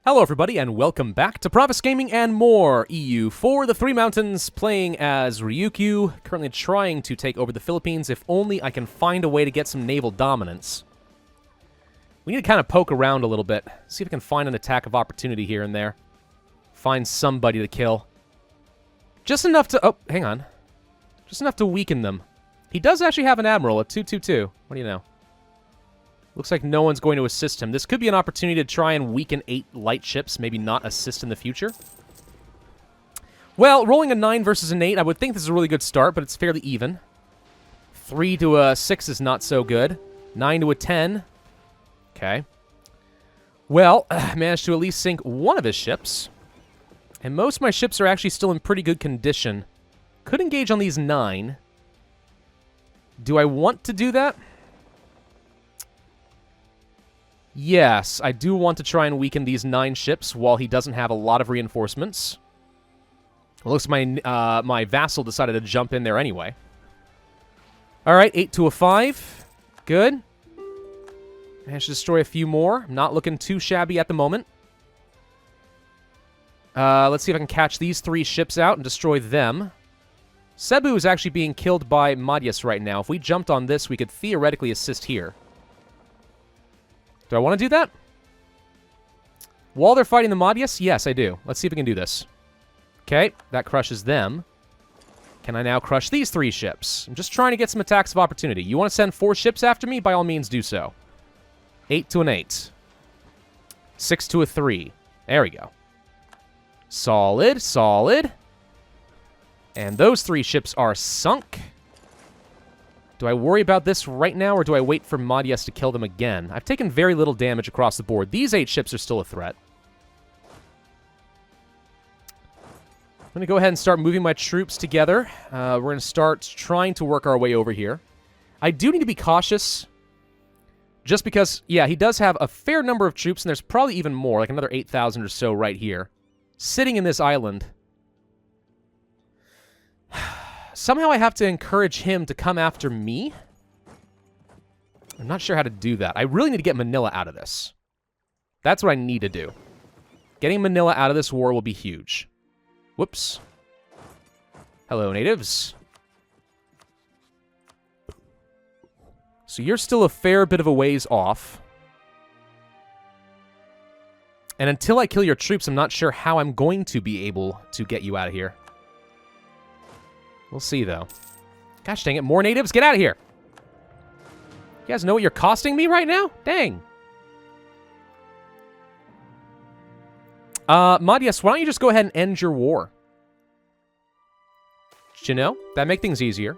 Hello everybody and welcome back to Pravus Gaming and more EU for the Three Mountains, playing as Ryukyu, currently trying to take over the Philippines. If only I can find a way to get some naval dominance. We need to kind of poke around a little bit, see if we can find an attack of opportunity here and there. Find somebody to kill. Just enough to... oh, hang on. Just enough to weaken them. He does actually have an admiral, a 222. What do you know? Looks like no one's going to assist him. This could be an opportunity to try and weaken 8 light ships, maybe not assist in the future. Well, rolling a 9 versus an 8, I would think this is a really good start, but it's fairly even. 3 to a 6 is not so good. 9 to a 10. Okay. Well, I managed to at least sink one of his ships. And most of my ships are actually still in pretty good condition. Could engage on these 9. Do I want to do that? Yes, I do want to try and weaken these 9 ships while he doesn't have a lot of reinforcements. It looks like my vassal decided to jump in there anyway. Alright, 8 to a 5. Good. Managed to destroy a few more. Not looking too shabby at the moment. Let's see if I can catch these 3 ships out and destroy them. Cebu is actually being killed by Madyas right now. If we jumped on this, we could theoretically assist here. Do I want to do that? While they're fighting the Madyas? Yes, I do. Let's see if we can do this. Okay, that crushes them. Can I now crush these 3 ships? I'm just trying to get some attacks of opportunity. You want to send 4 ships after me? By all means, do so. 8 to an 8. 6 to a 3. There we go. Solid, solid. And those 3 ships are sunk. Do I worry about this right now, or do I wait for Madyas to kill them again? I've taken very little damage across the board. These 8 ships are still a threat. I'm going to go ahead and start moving my troops together. We're going to start trying to work our way over here. I do need to be cautious, just because, yeah, he does have a fair number of troops, and there's probably even more, like another 8,000 or so right here, sitting in this island. Somehow I have to encourage him to come after me. I'm not sure how to do that. I really need to get Manila out of this. That's what I need to do. Getting Manila out of this war will be huge. Whoops. Hello, natives. So you're still a fair bit of a ways off. And until I kill your troops, I'm not sure how I'm going to be able to get you out of here. We'll see, though. Gosh dang it, more natives? Get out of here! You guys know what you're costing me right now? Dang. Madyas, why don't you just go ahead and end your war? Did you know? That'd make things easier.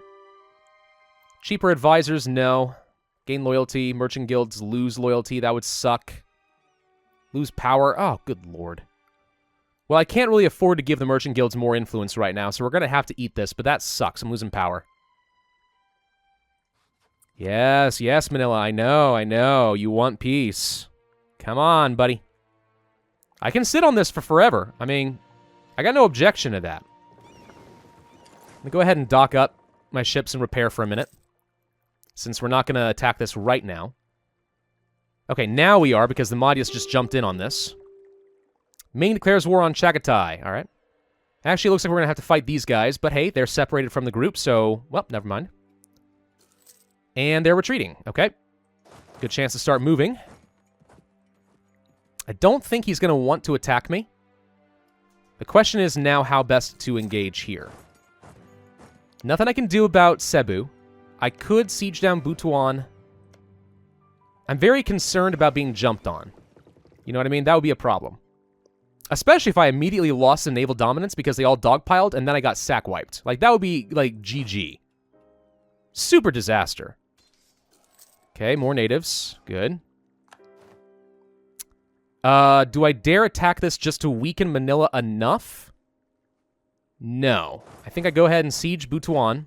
Cheaper advisors, no. Gain loyalty. Merchant guilds lose loyalty. That would suck. Lose power. Oh, good lord. Well, I can't really afford to give the merchant guilds more influence right now, so we're going to have to eat this, but that sucks. I'm losing power. Yes, yes, Manila, I know. You want peace. Come on, buddy. I can sit on this for forever. I mean, I got no objection to that. I'm going to go ahead and dock up my ships and repair for a minute, since we're not going to attack this right now. Okay, now we are, because the Madyas just jumped in on this. Ming declares war on Chagatai. All right. Actually, it looks like we're going to have to fight these guys, but hey, they're separated from the group, so, well, never mind. And they're retreating. Okay. Good chance to start moving. I don't think he's going to want to attack me. The question is now how best to engage here. Nothing I can do about Cebu. I could siege down Butuan. I'm very concerned about being jumped on. You know what I mean? That would be a problem. Especially if I immediately lost the naval dominance because they all dogpiled and then I got sack wiped. Like, that would be, like, GG. Super disaster. Okay, more natives. Good. Do I dare attack this just to weaken Manila enough? No. I think I go ahead and siege Butuan.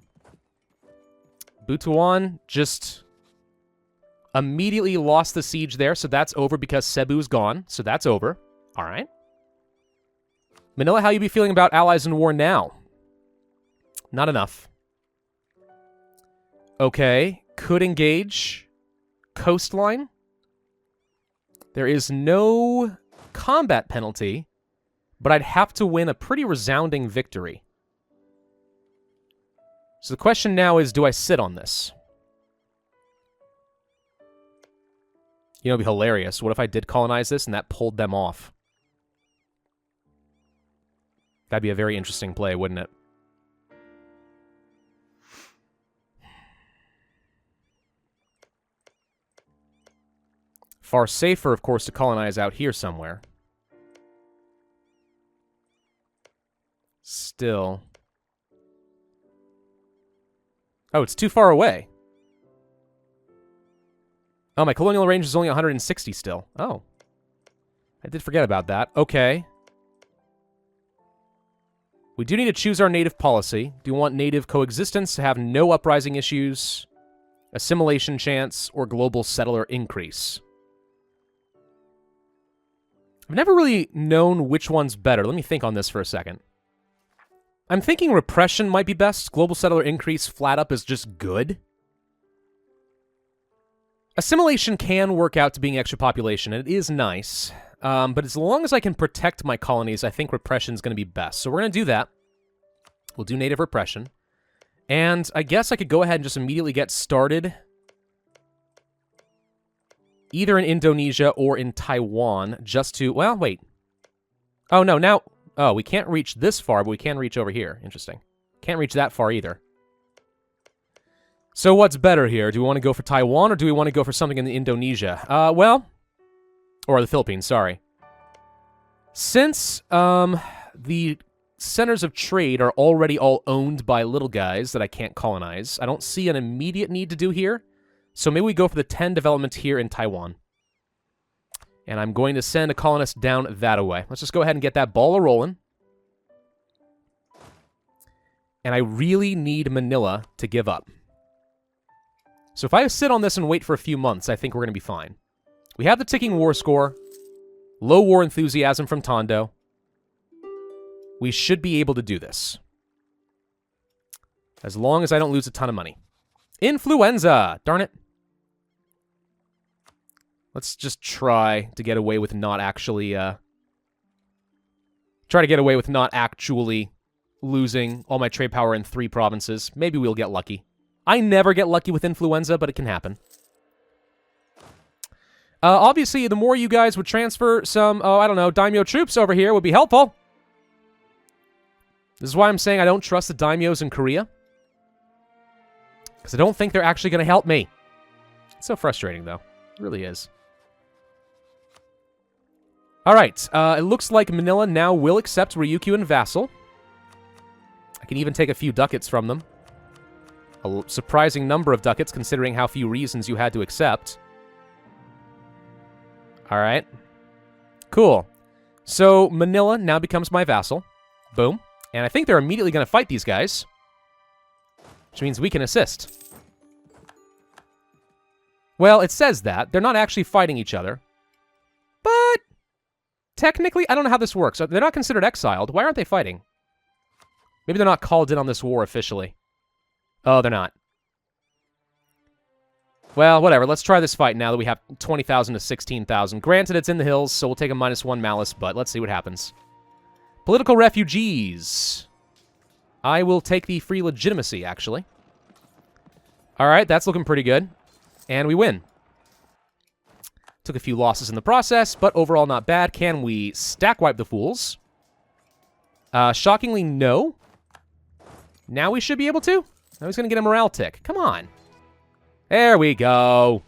Butuan just immediately lost the siege there, so that's over because Cebu's gone. So that's over. All right. Manila, how you be feeling about allies in war now? Not enough. Okay, could engage. Coastline. There is no combat penalty, but I'd have to win a pretty resounding victory. So the question now is, do I sit on this? You know, it'd be hilarious. What if I did colonize this and that pulled them off? That'd be a very interesting play, wouldn't it? Far safer, of course, to colonize out here somewhere. Still. Oh, it's too far away. Oh, my colonial range is only 160 still. Oh. I did forget about that. Okay. We do need to choose our native policy. Do you want native coexistence to have no uprising issues, assimilation chance, or global settler increase? I've never really known which one's better. Let me think on this for a second. I'm thinking repression might be best. Global settler increase flat up is just good. Assimilation can work out to being extra population, and it is nice. But as long as I can protect my colonies, I think repression's going to be best. So we're going to do that. We'll do native repression. And I guess I could go ahead and just immediately get started either in Indonesia or in Taiwan, just to... Well, wait. Oh, no, now... Oh, we can't reach this far, but we can reach over here. Interesting. Can't reach that far either. So what's better here? Do we want to go for Taiwan, or do we want to go for something in Indonesia? Well... Or the Philippines, sorry. Since the centers of trade are already all owned by little guys that I can't colonize, I don't see an immediate need to do here. So maybe we go for the 10 development here in Taiwan. And I'm going to send a colonist down that way. Let's just go ahead and get that ball a-rolling. And I really need Manila to give up. So if I sit on this and wait for a few months, I think we're going to be fine. We have the ticking war score. Low war enthusiasm from Tondo. We should be able to do this. As long as I don't lose a ton of money. Influenza! Darn it. Let's just try to get away with not actually, losing all my trade power in 3 provinces. Maybe we'll get lucky. I never get lucky with influenza, but it can happen. Obviously, the more you guys would transfer some, I don't know, Daimyo troops over here would be helpful. This is why I'm saying I don't trust the Daimyos in Korea. Because I don't think they're actually going to help me. It's so frustrating, though. It really is. Alright, it looks like Manila now will accept Ryukyu and vassal. I can even take a few ducats from them. A surprising number of ducats, considering how few reasons you had to accept. Alright. Cool. So, Manila now becomes my vassal. Boom. And I think they're immediately going to fight these guys. Which means we can assist. Well, it says that. They're not actually fighting each other. But, technically, I don't know how this works. They're not considered exiled. Why aren't they fighting? Maybe they're not called in on this war officially. Oh, they're not. Well, whatever. Let's try this fight now that we have 20,000 to 16,000. Granted, it's in the hills, so we'll take a -1 malice, but let's see what happens. Political refugees. I will take the free legitimacy, actually. Alright, that's looking pretty good. And we win. Took a few losses in the process, but overall not bad. Can we stack wipe the fools? Shockingly, no. Now we should be able to? Now he's going to get a morale tick. Come on. There we go.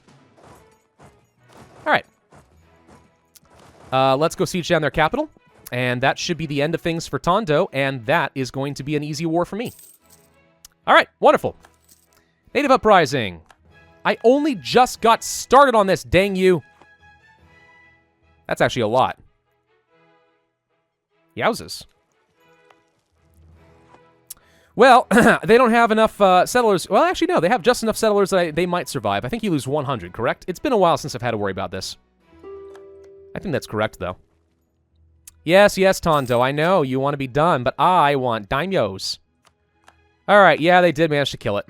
Alright. Let's go siege down their capital. And that should be the end of things for Tondo, and that is going to be an easy war for me. Alright, wonderful. Native Uprising. I only just got started on this, dang you. That's actually a lot. Yowzes. Well, they don't have enough settlers. Well, actually, no. They have just enough settlers that they might survive. I think you lose 100, correct? It's been a while since I've had to worry about this. I think that's correct, though. Yes, yes, Tondo. I know you want to be done, but I want daimyos. Alright, yeah, they did manage to kill it.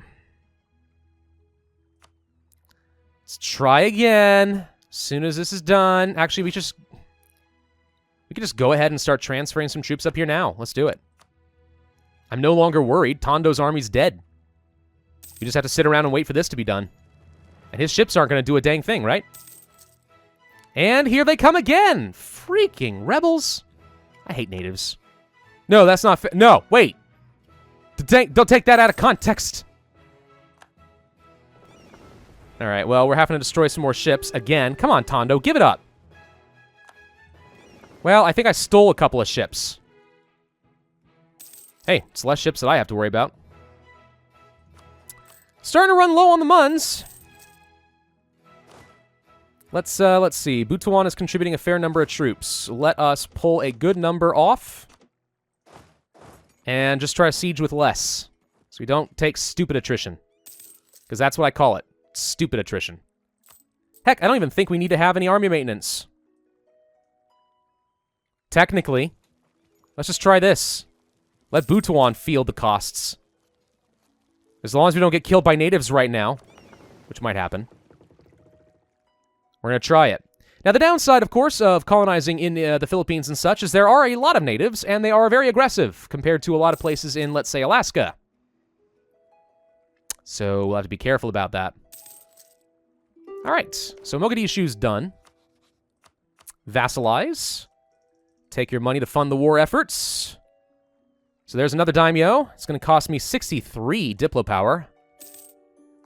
Let's try again. As soon as this is done. Actually, we just... We could just go ahead and start transferring some troops up here now. Let's do it. I'm no longer worried. Tondo's army's dead. We just have to sit around and wait for this to be done. And his ships aren't going to do a dang thing, right? And here they come again! Freaking rebels! I hate natives. No, that's not fair. No, wait! Don't take that out of context! Alright, well, we're having to destroy some more ships again. Come on, Tondo, give it up! Well, I think I stole a couple of ships. Hey, it's less ships that I have to worry about. Starting to run low on the Muns. Let's see. Butuan is contributing a fair number of troops. Let us pull a good number off. And just try to siege with less. So we don't take stupid attrition. Because that's what I call it. Stupid attrition. Heck, I don't even think we need to have any army maintenance. Technically. Let's just try this. Let Butuan field the costs. As long as we don't get killed by natives right now, which might happen, we're going to try it. Now, the downside, of course, of colonizing in the Philippines and such is there are a lot of natives, and they are very aggressive compared to a lot of places in, let's say, Alaska. So we'll have to be careful about that. All right, so Mogadishu's done. Vassalize. Take your money to fund the war efforts. So there's another daimyo. It's going to cost me 63 Diplo power.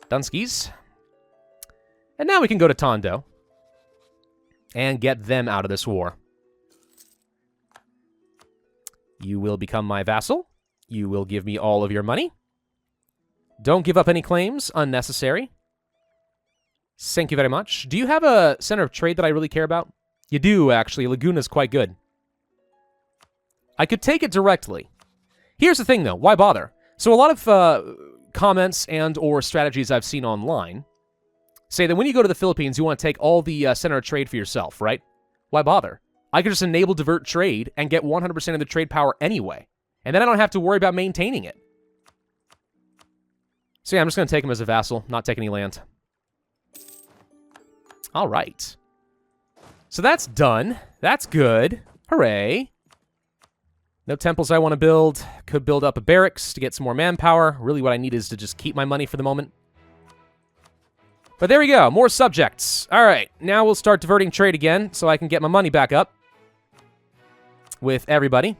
Dunskies. And now we can go to Tondo and get them out of this war. You will become my vassal. You will give me all of your money. Don't give up any claims. Unnecessary. Thank you very much. Do you have a center of trade that I really care about? You do, actually. Laguna's quite good. I could take it directly. Here's the thing, though. Why bother? So a lot of comments and or strategies I've seen online say that when you go to the Philippines, you want to take all the center of trade for yourself, right? Why bother? I could just enable divert trade and get 100% of the trade power anyway. And then I don't have to worry about maintaining it. So yeah, I'm just going to take him as a vassal, not take any land. All right. So that's done. That's good. Hooray. No temples I want to build. Could build up a barracks to get some more manpower. Really what I need is to just keep my money for the moment. But there we go. More subjects. All right. Now we'll start diverting trade again so I can get my money back up with everybody.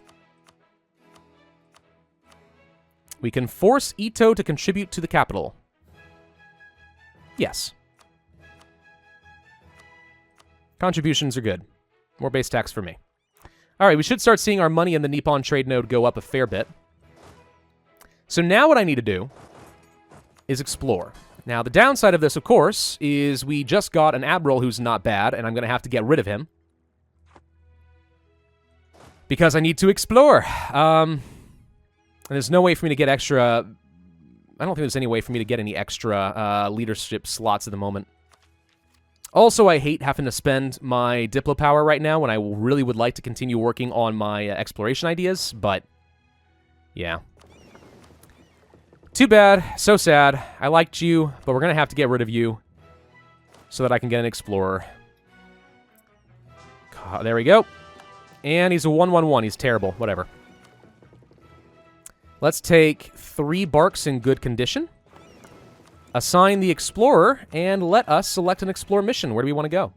We can force Ito to contribute to the capital. Yes. Contributions are good. More base tax for me. All right, we should start seeing our money in the Nippon trade node go up a fair bit. So now what I need to do is explore. Now, the downside of this, of course, is we just got an admiral who's not bad, and I'm going to have to get rid of him. Because I need to explore. And there's no way for me to get extra... I don't think there's any way for me to get any extra leadership slots at the moment. Also, I hate having to spend my Diplo power right now when I really would like to continue working on my exploration ideas, but yeah. Too bad. So sad. I liked you, but we're going to have to get rid of you so that I can get an explorer. God, there we go. And he's a 1/1/1. He's terrible. Whatever. Let's take 3 barks in good condition. Assign the explorer, and let us select an explore mission. Where do we want to go?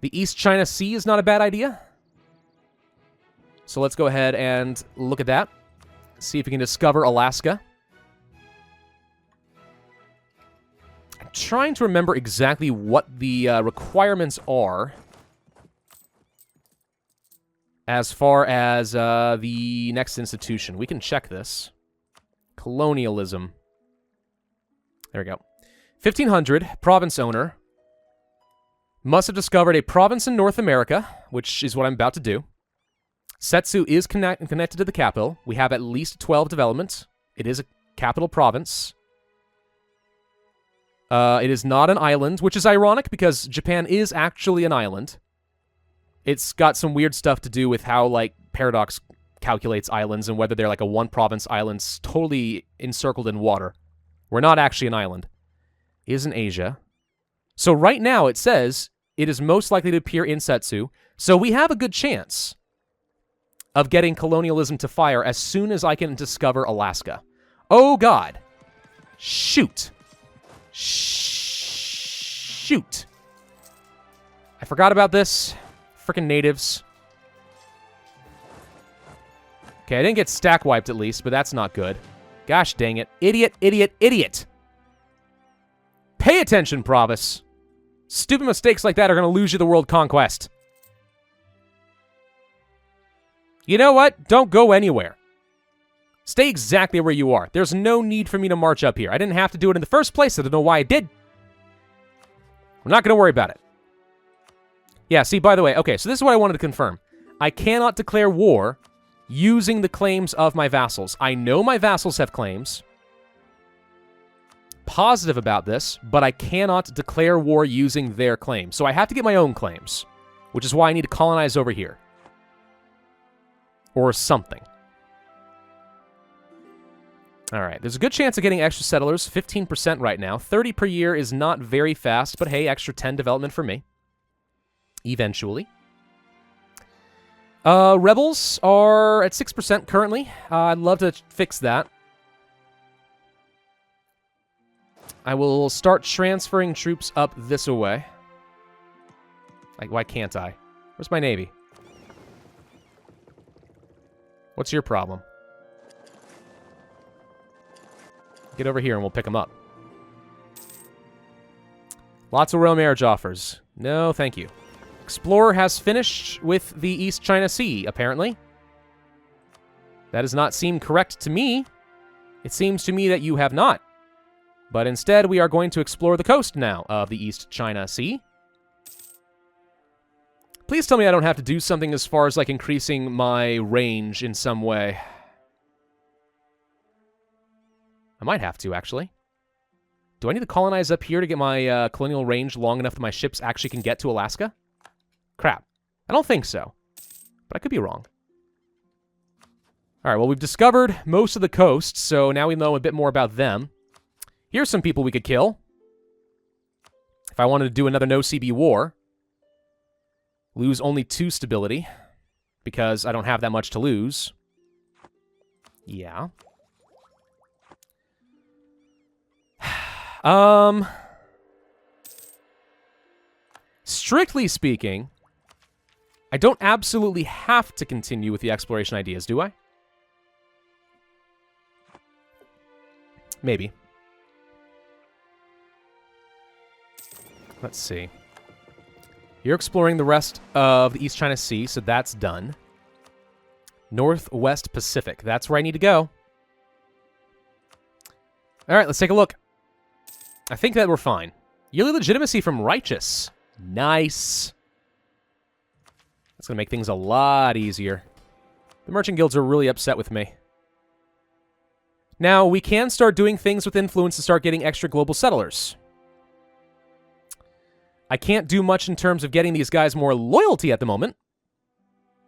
The East China Sea is not a bad idea. So let's go ahead and look at that. See if we can discover Alaska. I'm trying to remember exactly what the requirements are as far as the next institution. We can check this. Colonialism. There we go. 1500, province owner. Must have discovered a province in North America, which is what I'm about to do. Setsu is connected to the capital. We have at least 12 developments. It is a capital province. It is not an island, which is ironic because Japan is actually an island. It's got some weird stuff to do with how, like, Paradox calculates islands and whether they're like a one-province island totally encircled in water. We're not actually an island. It is in Asia. So right now it says it is most likely to appear in Setsu. So we have a good chance of getting colonialism to fire as soon as I can discover Alaska. Oh, God. Shoot. Shoot. I forgot about this. Frickin' natives. Okay, I didn't get stack wiped at least, but that's not good. Gosh dang it. Idiot, idiot, idiot. Pay attention, Pravus. Stupid mistakes like that are going to lose you the world conquest. You know what? Don't go anywhere. Stay exactly where you are. There's no need for me to march up here. I didn't have to do it in the first place. I don't know why I did. I'm not going to worry about it. Yeah, see, by the way, okay, so this is what I wanted to confirm. I cannot declare war using the claims of my vassals. I know my vassals have claims. Positive about this, but I cannot declare war using their claims. So I have to get my own claims, which is why I need to colonize over here. Or something. Alright, there's a good chance of getting extra settlers, 15% right now. 30 per year is not very fast, but hey, extra 10 development for me. Eventually. Rebels are at 6% currently. I'd love to fix that. I will start transferring troops up this way. Like, why can't I? Where's my navy? What's your problem? Get over here and we'll pick them up. Lots of royal marriage offers. No, thank you. Explorer has finished with the East China Sea, apparently. That does not seem correct to me. It seems to me that you have not. But instead, we are going to explore the coast now of the East China Sea. Please tell me I don't have to do something as far as, like, increasing my range in some way. I might have to, actually. Do I need to colonize up here to get my colonial range long enough that my ships actually can get to Alaska? Crap. I don't think so. But I could be wrong. Alright, well, we've discovered most of the coast, so now we know a bit more about them. Here's some people we could kill. If I wanted to do another no-CB war. Lose only 2 stability. Because I don't have that much to lose. Yeah. Strictly speaking, I don't absolutely have to continue with the exploration ideas, do I? Maybe. Let's see. You're exploring the rest of the East China Sea, so that's done. Northwest Pacific. That's where I need to go. All right, let's take a look. I think that we're fine. Yearly legitimacy from Righteous. Nice. That's going to make things a lot easier. The merchant guilds are really upset with me. Now, we can start doing things with influence to start getting extra global settlers. I can't do much in terms of getting these guys more loyalty at the moment.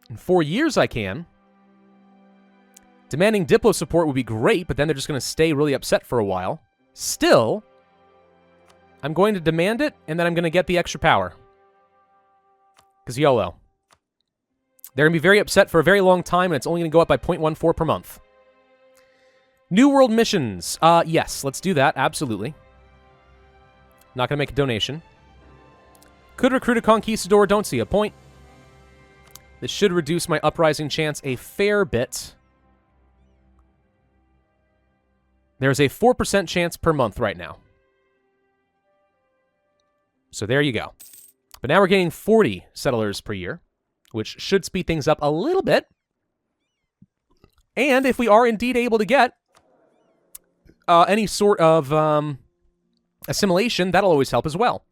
In 4 years, I can. Demanding Diplo support would be great, but then they're just going to stay really upset for a while. Still, I'm going to demand it, and then I'm going to get the extra power. Because YOLO. They're going to be very upset for a very long time, and it's only going to go up by 0.14 per month. New World missions. Yes, let's do that. Absolutely. Not going to make a donation. Could recruit a conquistador. Don't see a point. This should reduce my uprising chance a fair bit. There's a 4% chance per month right now. So there you go. But now we're getting 40 settlers per year, which should speed things up a little bit. And if we are indeed able to get any sort of assimilation, that'll always help as well.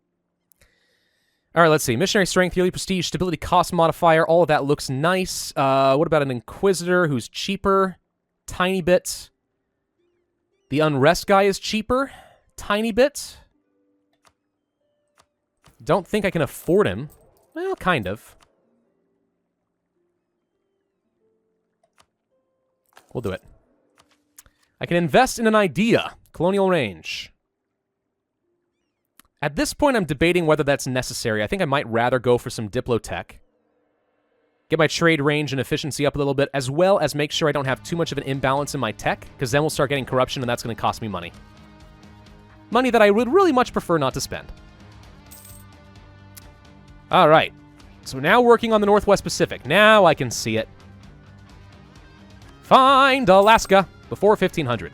All right, let's see. Missionary strength, yearly prestige, stability cost modifier, all of that looks nice. What about an inquisitor who's cheaper? Tiny bit. The unrest guy is cheaper. Tiny bit. Don't think I can afford him. Well, kind of. We'll do it. I can invest in an idea. Colonial range. At this point, I'm debating whether that's necessary. I think I might rather go for some Diplotech. Get my trade range and efficiency up a little bit, as well as make sure I don't have too much of an imbalance in my tech, because then we'll start getting corruption, and that's going to cost me money. Money that I would really much prefer not to spend. All right. So now working on the Northwest Pacific. Now I can see it. Find Alaska before 1500.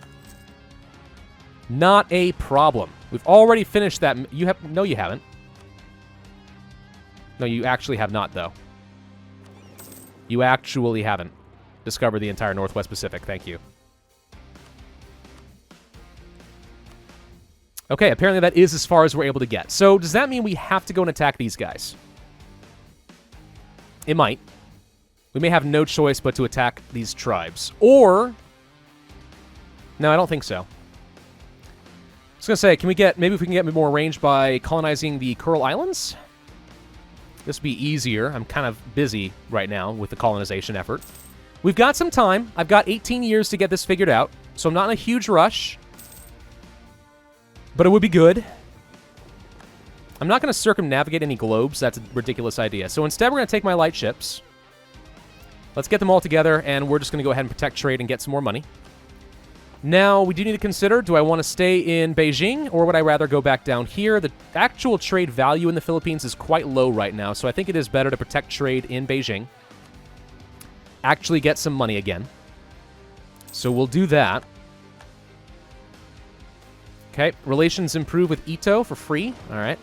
Not a problem. We've already finished that. You have... No, you haven't. No, you actually have not, though. You actually haven't discovered the entire Northwest Pacific. Thank you. Okay, apparently that is as far as we're able to get. So does that mean we have to go and attack these guys? It might. We may have no choice but to attack these tribes. Or... No, I don't think so. I was going to say, can we get... Maybe if we can get more range by colonizing the Coral Islands? This would be easier. I'm kind of busy right now with the colonization effort. We've got some time. I've got 18 years to get this figured out, so I'm not in a huge rush. But it would be good. I'm not going to circumnavigate any globes. That's a ridiculous idea. So instead, we're going to take my light ships. Let's get them all together, and we're just going to go ahead and protect trade and get some more money. Now, we do need to consider, do I want to stay in Beijing, or would I rather go back down here? The actual trade value in the Philippines is quite low right now, so I think it is better to protect trade in Beijing. Actually get some money again. So we'll do that. Okay, relations improve with Ito for free. All right.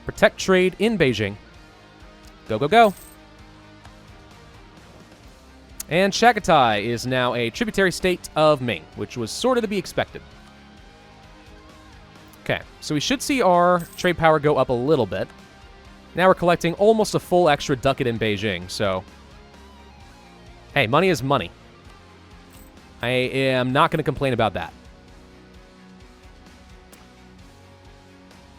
Protect trade in Beijing. Go, go, go. And Chagatai is now a tributary state of Ming, which was sort of to be expected. Okay, so we should see our trade power go up a little bit. Now we're collecting almost a full extra ducat in Beijing, so... Hey, money is money. I am not going to complain about that.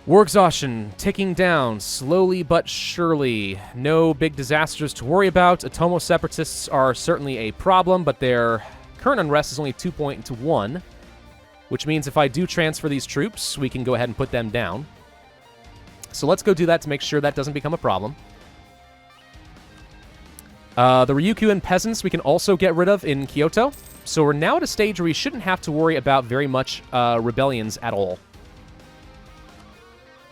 War exhaustion ticking down slowly but surely. No big disasters to worry about. Atomo separatists are certainly a problem, but their current unrest is only 2.1, which means if I do transfer these troops, we can go ahead and put them down. So let's go do that to make sure that doesn't become a problem. The Ryukyu and peasants we can also get rid of in Kyoto. So we're now at a stage where we shouldn't have to worry about very much rebellions at all.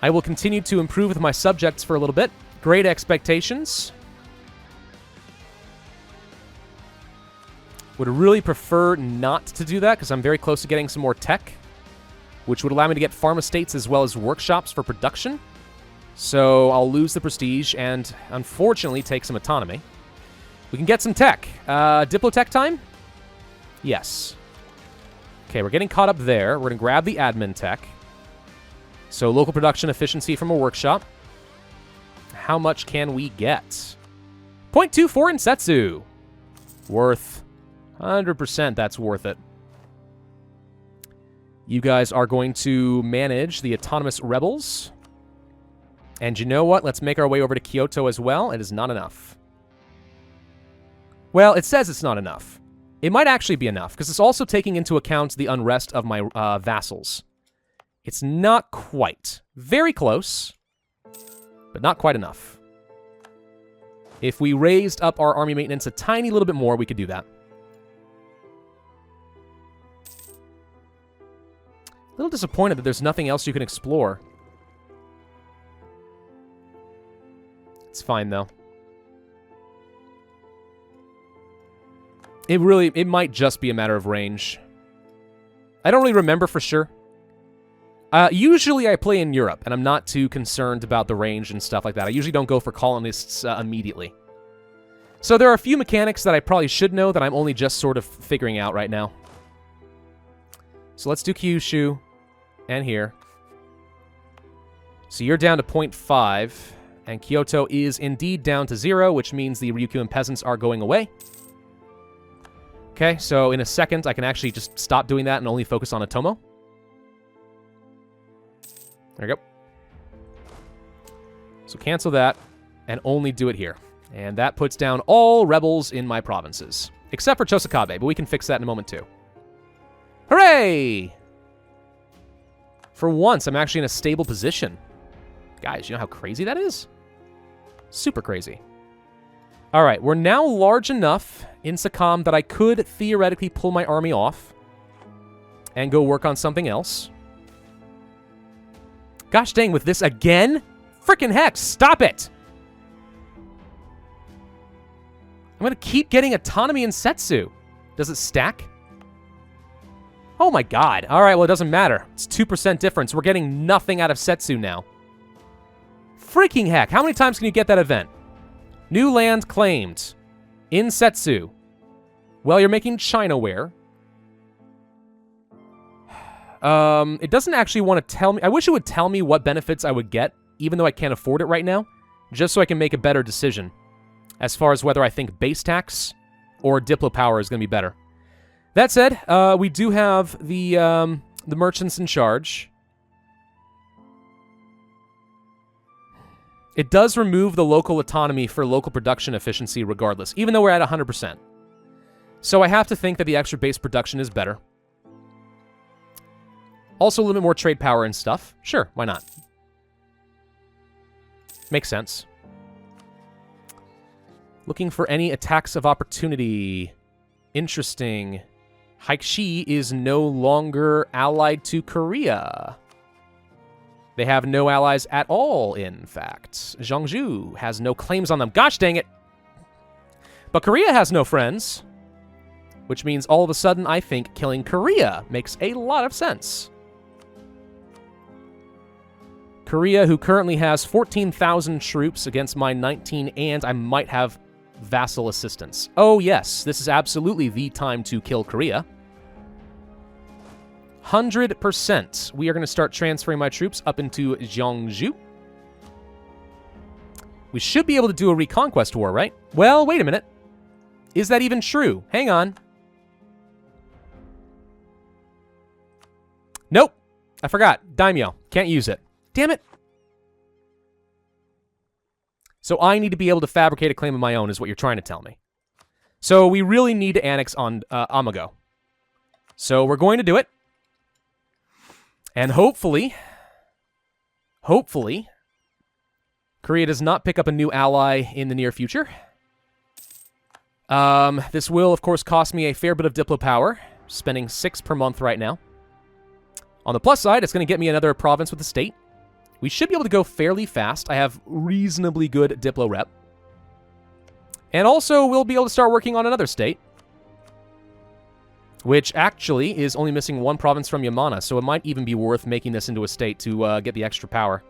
I will continue to improve with my subjects for a little bit. Great expectations. Would really prefer not to do that because I'm very close to getting some more tech, which would allow me to get farm estates as well as workshops for production. So I'll lose the prestige and, unfortunately, take some autonomy. We can get some tech. Diplotech time? Yes. Okay, we're getting caught up there. We're going to grab the admin tech. So local production efficiency from a workshop. How much can we get? 0.24 in Setsu. Worth. 100% that's worth it. You guys are going to manage the autonomous rebels. And you know what? Let's make our way over to Kyoto as well. It is not enough. Well, it says it's not enough. It might actually be enough, because it's also taking into account the unrest of my vassals. It's not quite. Very close, but not quite enough. If we raised up our army maintenance a tiny little bit more, we could do that. A little disappointed that there's nothing else you can explore. It's fine, though. It might just be a matter of range. I don't really remember for sure. Usually I play in Europe, and I'm not too concerned about the range and stuff like that. I usually don't go for colonists immediately. So there are a few mechanics that I probably should know that I'm only just sort of figuring out right now. So let's do Kyushu, and here. So you're down to 0.5, and Kyoto is indeed down to 0, which means the Ryukyu and peasants are going away. Okay, so in a second, I can actually just stop doing that and only focus on Atomo. There you go. So cancel that and only do it here. And that puts down all rebels in my provinces. Except for Chosakabe, but we can fix that in a moment too. Hooray! For once, I'm actually in a stable position. Guys, you know how crazy that is? Super crazy. All right, we're now large enough in Sakam that I could theoretically pull my army off and go work on something else. Gosh dang, with this again? Frickin' heck, stop it! I'm gonna keep getting autonomy in Setsu. Does it stack? Oh my god. All right, well, it doesn't matter. It's 2% difference. We're getting nothing out of Setsu now. Freaking heck. How many times can you get that event? New land claimed. In Setsu. Well, you're making Chinaware. It doesn't actually want to tell me. I wish it would tell me what benefits I would get, even though I can't afford it right now, just so I can make a better decision as far as whether I think base tax or Diplo power is going to be better. That said, we do have the merchants in charge. It does remove the local autonomy for local production efficiency regardless, even though we're at 100%. So I have to think that the extra base production is better. Also a little bit more trade power and stuff. Sure, why not? Makes sense. Looking for any attacks of opportunity. Interesting. Haixi is no longer allied to Korea. They have no allies at all, in fact. Zhangju has no claims on them. Gosh dang it! But Korea has no friends. Which means all of a sudden I think killing Korea makes a lot of sense. Korea, who currently has 14,000 troops against my 19, and I might have vassal assistance. Oh yes, this is absolutely the time to kill Korea. 100%. We are going to start transferring my troops up into Jiangsu. We should be able to do a reconquest war, right? Well, wait a minute. Is that even true? Hang on. Nope. I forgot. Daimyo. Can't use it. Damn it. So I need to be able to fabricate a claim of my own is what you're trying to tell me. So we really need to annex on Amago. So we're going to do it. And hopefully, Korea does not pick up a new ally in the near future. This will, of course, cost me a fair bit of Diplo power, spending 6 per month right now. On the plus side, it's going to get me another province with the state. We should be able to go fairly fast. I have reasonably good Diplo rep. And also, we'll be able to start working on another state, which actually is only missing 1 province from Yamana, so it might even be worth making this into a state to get the extra power.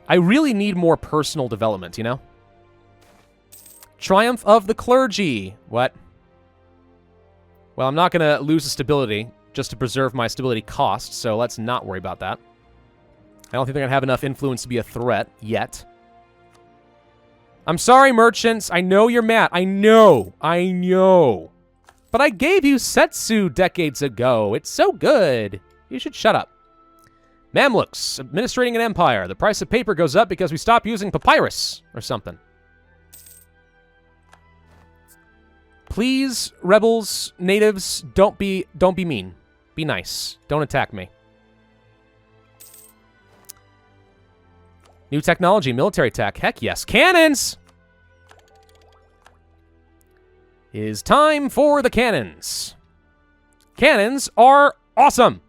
I really need more personal development, you know? Triumph of the clergy. What? Well, I'm not going to lose the stability just to preserve my stability cost, so let's not worry about that. I don't think they're going to have enough influence to be a threat yet. I'm sorry, merchants. I know you're mad. I know. But I gave you Setsu decades ago. It's so good. You should shut up. Mamluks, administrating an empire. The price of paper goes up because we stopped using papyrus or something. Please, rebels, natives, don't be mean. Be nice. Don't attack me. New technology, military tech. Heck yes. Cannons! It is time for the cannons. Cannons are awesome.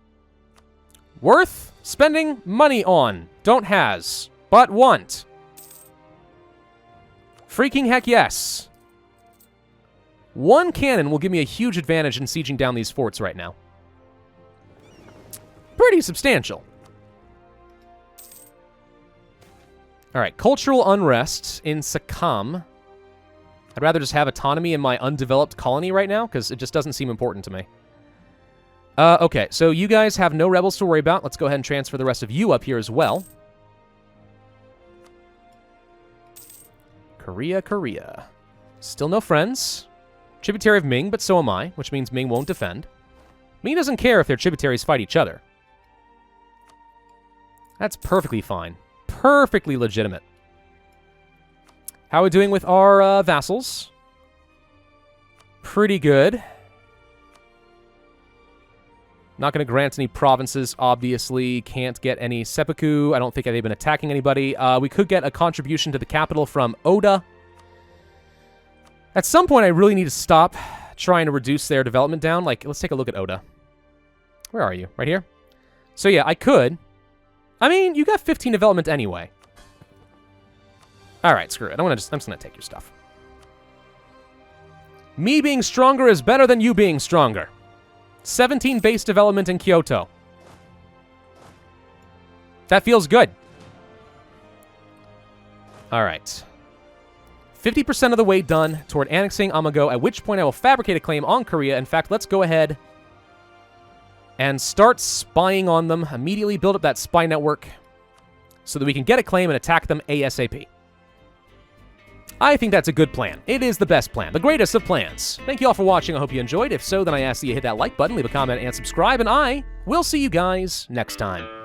Worth spending money on. Don't has, but want. Freaking heck yes. 1 cannon will give me a huge advantage in sieging down these forts right now. Pretty substantial. All right, cultural unrest in Sakam. I'd rather just have autonomy in my undeveloped colony right now, because it just doesn't seem important to me. Okay, so you guys have no rebels to worry about. Let's go ahead and transfer the rest of you up here as well. Korea. Still no friends. Tributary of Ming, but so am I, which means Ming won't defend. Ming doesn't care if their tributaries fight each other. That's perfectly fine. Perfectly legitimate. How are we doing with our vassals? Pretty good. Not going to grant any provinces, obviously. Can't get any seppuku. I don't think they've been attacking anybody. We could get a contribution to the capital from Oda. At some point, I really need to stop trying to reduce their development down. Like, let's take a look at Oda. Where are you? Right here? So yeah, I could. I mean, you got 15 development anyway. All right, screw it. I'm just going to take your stuff. Me being stronger is better than you being stronger. 17 base development in Kyoto. That feels good. All right. 50% of the way done toward annexing Amago, at which point I will fabricate a claim on Korea. In fact, let's go ahead and start spying on them. Immediately build up that spy network so that we can get a claim and attack them ASAP. I think that's a good plan. It is the best plan, the greatest of plans. Thank you all for watching. I hope you enjoyed. If so, then I ask that you hit that like button, leave a comment, and subscribe, and I will see you guys next time.